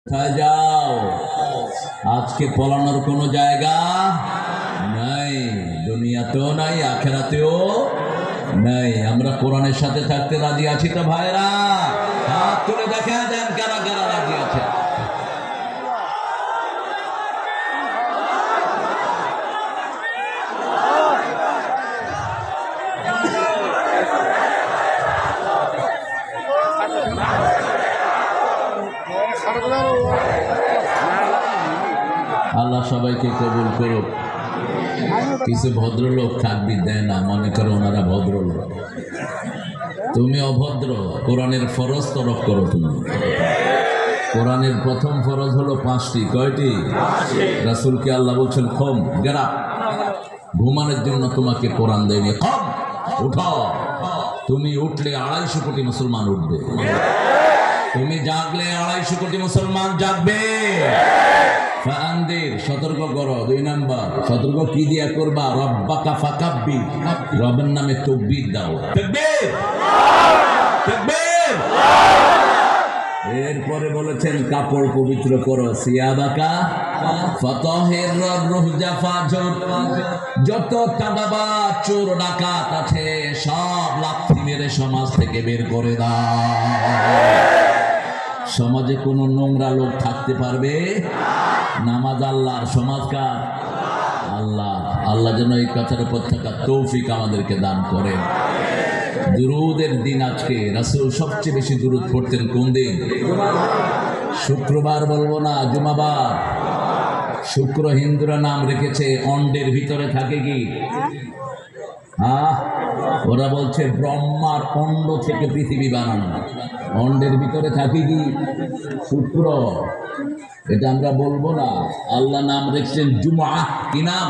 কোথায় যাও? আজকে পলানোর কোনো জায়গা নাই, দুনিয়াতেও নাই, আখেরাতেও নাই। আমরা কোরআনের সাথে থাকতে রাজি আছি তো ভাইরা? হাত তুলে দেখা দেন কারা কারা রাজি আছে। আল্লাহ সবাইকে কবুল করুক। কিছু ভদ্রলোক থাকবি দেয় না, মনে করো ওনারা ভদ্রলোক। তুমি অভদ্র। কোরআনের ফরজ তরফ করো তুমি। কোরআনের প্রথম ফরজ হলো 5টি। কয়টি? রাসূলকে আল্লাহ বলছেন কম গেরা, ঘুমানোর জন্য তোমাকে কোরআন দেয়নি। কম উঠাও। তুমি উঠলে 250 কোটি মুসলমান উঠবে। তুমি জাগলে 250 কোটি মুসলমান জাগবে। ফাআনদির, সতর্ক করো। 2 নাম্বার সতর্ক কি দিয়া করবা? রব্বাকা ফাকাব্বির, রবের নামে তাকবীর দাও। তাকবীর, তাকবীর। এরপরে বলেছেন কাপড় পবিত্র করো। সিয়াবাকা ফাতাহির রুহজা ফাজর, যত চাঁদাবাজ চোর ডাকাত আছে সব লাথি মেরে সমাজ থেকে বের করে দাও। সমাজে কোনো নোংরা লোক থাকতে পারবে? নামাজ আল্লাহর, সমাজ কার? আল্লাহ। আল্লাহ যেন এই কথার উপর থাকার তৌফিক আমাদেরকে দান করেন। দুরুদের দিন আজকে। রাসূল সবচেয়ে বেশি দুরুদ পড়তেন কোন দিন? শুক্রবার বলবো না, জুমাবার। শুক্র হিন্দুরা নাম রেখেছে, অন্ডের ভিতরে থাকে কি? ওরা বলছে ব্রহ্মার অন্ড থেকে পৃথিবী বানানো। অন্ডের ভিতরে থাকে কি? শুক্র। এটা আমরা বলবো না। আল্লাহ নাম রেখেছেন জুমা। কি নাম?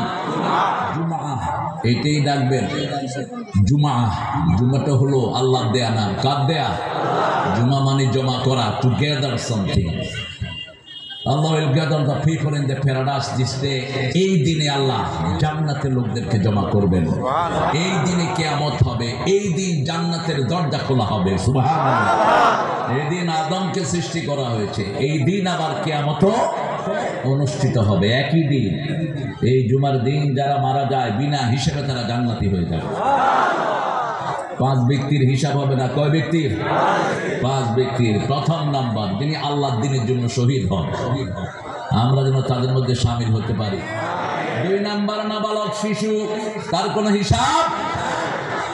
জুমা। এটাই ডাকবেন জুমা। জুমাটা হলো আল্লাহ দেয়া নাম। কার দেয়া? জুমা মানে জমা করা, together something. Allah will gather the people in the paradise this day. এই দিনে আল্লাহ জান্নাতের লোকদেরকে জমা করবেন। এই দিনে কিয়ামত হবে। এই দিন জান্নাতের দরজা খোলা হবে। সুবহানাল্লাহ। এই দিন আদমকে সৃষ্টি করা হয়েছে। এই দিন আবার কিয়ামত অনুষ্ঠিত হবে একই দিন। এই জুমার দিন যারা মারা যায় বিনা হিসেবে তারা জান্নাতি হয়ে যাবে। 5 ব্যক্তির হিসাব হবে না। কয় ব্যক্তির? 5 ব্যক্তির। প্রথম নাম্বার যিনি আল্লাহর দ্বীনের জন্য শহীদ হন, আমরা যেন তাদের মধ্যে শামিল হতে পারি। 2 নাম্বার নাবালক শিশু, তার কোনো হিসাব।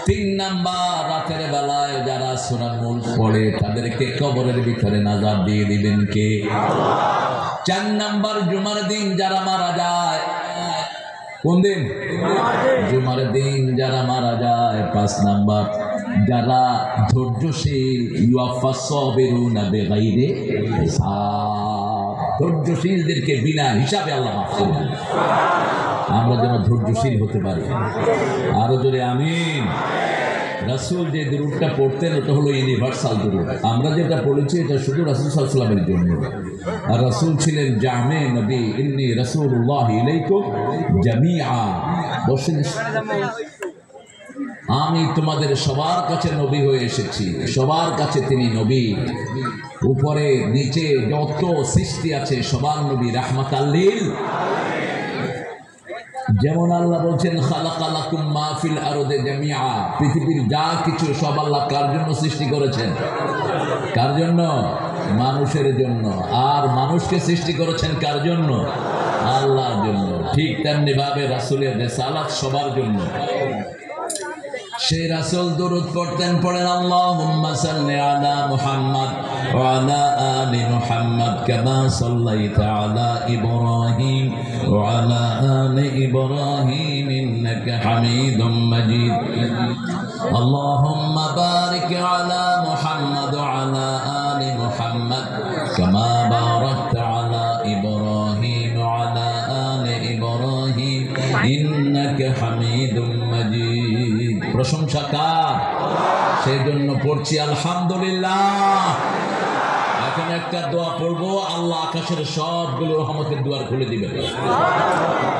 3 নাম্বার রাতের বেলায় যারা সূরা মুলক পড়ে তাদেরকে কবরের ভিতরে নাজাত দিয়ে দিবেন কে? 4 নাম্বার জুমার দিন যারা মারা যায়। কোন দিন? জুমার দিন যারা মারা যায়। 5 নাম্বার যারা ধৈর্যশীল, ইউয়াফাস সাবিরুনা বিগাইরি হিসাব, ধৈর্যশীলদেরকে বিনা হিসাবে আল্লাহ মাফ করবেন। আমরা যেন ধৈর্যশীল হতে পারি। আরো জোরে আমিন। রাসূল যে দুরূদটা পড়তেন ওটা হলো ইউনিভার্সাল দুরূদ। আমরা যেটা পড়েছি এটা শুধু রাসূল সাল্লাল্লাহু আলাইহি ওয়াসাল্লামের জন্য। আর রাসূল ছিলেন জামে নবী। ইন্নী রাসূলুল্লাহি ইলাইকুম জামিআ। বসেন। আমি তোমাদের সবার কাছে নবী হয়ে এসেছি। সবার কাছে তিনি নবী। উপরে নিচে যত সৃষ্টি আছে সবার নবী রাহমাতাল লিল। যেমন আল্লাহ বলছেন খালাকালাকুম মা ফিল আরদি জামিআ, পৃথিবীর যা কিছু সব আল্লাহ কার জন্য সৃষ্টি করেছেন? কার জন্য? মানুষের জন্য। আর মানুষকে সৃষ্টি করেছেন কার জন্য? আল্লাহর জন্য। ঠিক তেমনি ভাবে রাসূলের রিসালাত সবার জন্য। সেই রাসূল দুরূদ পড়তেন। পড়েন আল্লাহুম্মা সাল্লি আলা মুহাম্মাদ ওয়া আলা আলি মুহাম্মাদ কামা সাল্লাইতা আলা ইব্রাহিম ওয়া আলা আলি ইব্রাহিম ইন্নাকা হামিদুম মাজিদ। আল্লাহুম্মা বারিক আলা মুহাম্মাদ ওয়া আলা আলি মুহাম্মাদ কামা বারাকতা আলা ইব্রাহিম ওয়া আলা আলি ইব্রাহিম ইন্নাকা হামিদুম মাজিদ। প্রশংসা কার? সেই জন্য পড়ছি আলহামদুলিল্লাহ। এখন একটা দোয়া পড়বো, আল্লাহ আকাশের সবগুলো রহমতের দুয়ার খুলে দিবেন।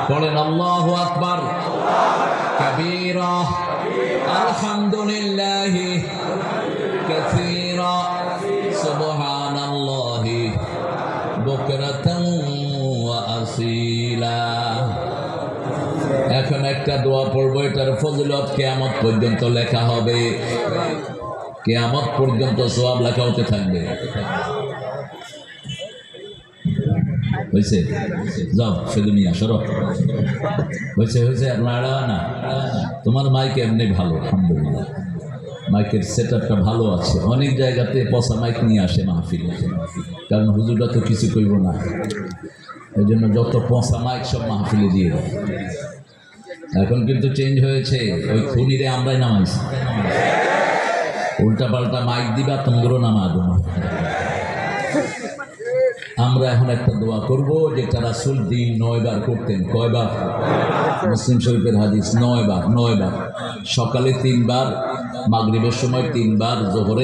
পড়েন আল্লাহু আকবার কাবীরা আলহামদুলিল্লাহি কাসীরা সুবহানাল্লাহি বুকরাতাও ওয়া আসীলা। এখন একটা দোয়া পড়বো, এটার ফজিলত কিয়ামত পর্যন্ত লেখা হবে, কিয়ামত পর্যন্ত সওয়াব লেখা হতে থাকবে। হয়েছে? যাও শুধু নিয়ে আসো। হয়েছে হয়েছে, আপনারা না, তোমার মাইক এমনি ভালো, আলহামদুলিল্লাহ, মাইকের সেট আপটা ভালো আছে। অনেক জায়গাতে পচা মাইক নিয়ে আসে মাহফিলে, কারণ হুজুরটা তো কিছু কইব না, এই জন্য যত পচা মাইক সব মাহফিলে দিয়ে দেয়। এখন কিন্তু চেঞ্জ হয়েছে, ওই খুনিরে আমরাই নামাইছি, উল্টা পাল্টা মাইক দিবা তোমরাও নামাবো না। আমরা এখন একটা দোয়া করব যেটা রাসূল দিন 9 বার করতেন। কয়বার? মুসলিম শরীফের হাদিস 9 বার। 9 বার, সকালে 3 বার, মাগরিবের সময় 3 বার, জোহরে